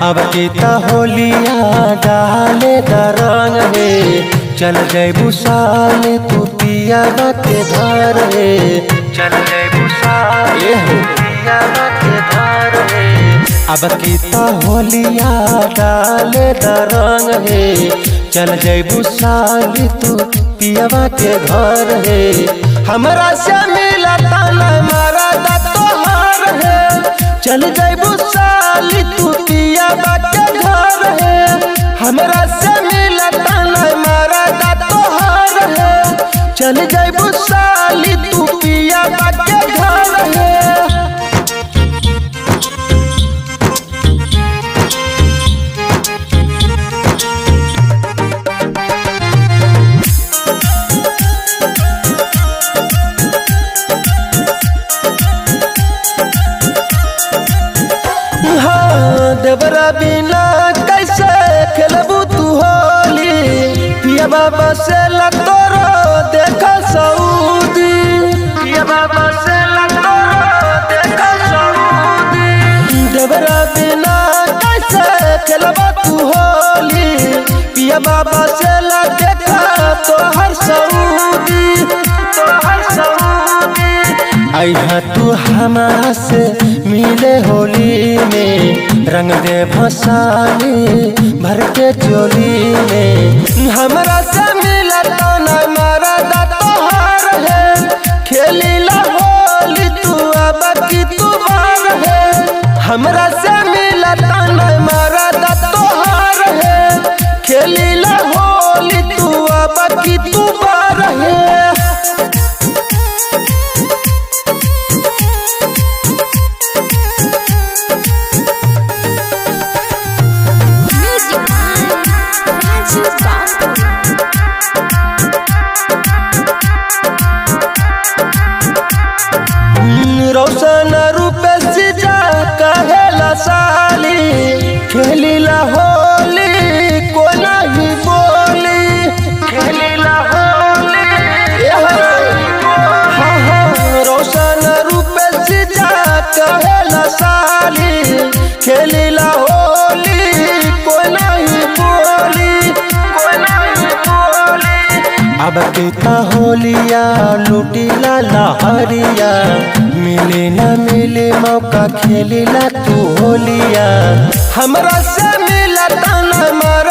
अब केता होलिया डाले द रंग है चल जैबू साले तू पिया के धार है चल जैबू साले पिया के धार है। अब केता होलिया डाले द रंग है चल जैबू साले तू पिया के घर है। हमरा से मिला ताना मारा दा तोहार है चल जैबू साली तू पिया के घर है। हमरा से मिला ताना मारा दा तोहार है चल जैबू साली तू पिया के घर है। देवरा बिना कैसे खेलबू तू होली पिया बाबा से लतोरो देखा सऊदी पिया बाबा से लतोरो देखा सऊदी। देवरा बिना कैसे खेलबू तू होली पिया बाबा से देखा तो हर सऊदी तो हर सऊदी। आइहा तू हमारा से मिले होली में रंग दे भसाली भर के चोली में। हमरा से मिला ताना मारा दा तोहार है खेली ला होली तू अब की तू बार है। हमरा से मिला ताना मारा दा तोहार है खेली ला होली तू अब की तू बार है। रोशन रूप सिजा कहेला साली खेली ला होली को नहीं बोली खेली ला होली हाँ हाँ। रोशन रूप सिजा कहेला साली खेली ला होली को नहीं बोली को नहीं बोली। अब कितना होलिया लूटी ला लहरिया मिले न मिले मौका खेली ला तू होलिया। हमरा से मिला ताना मारा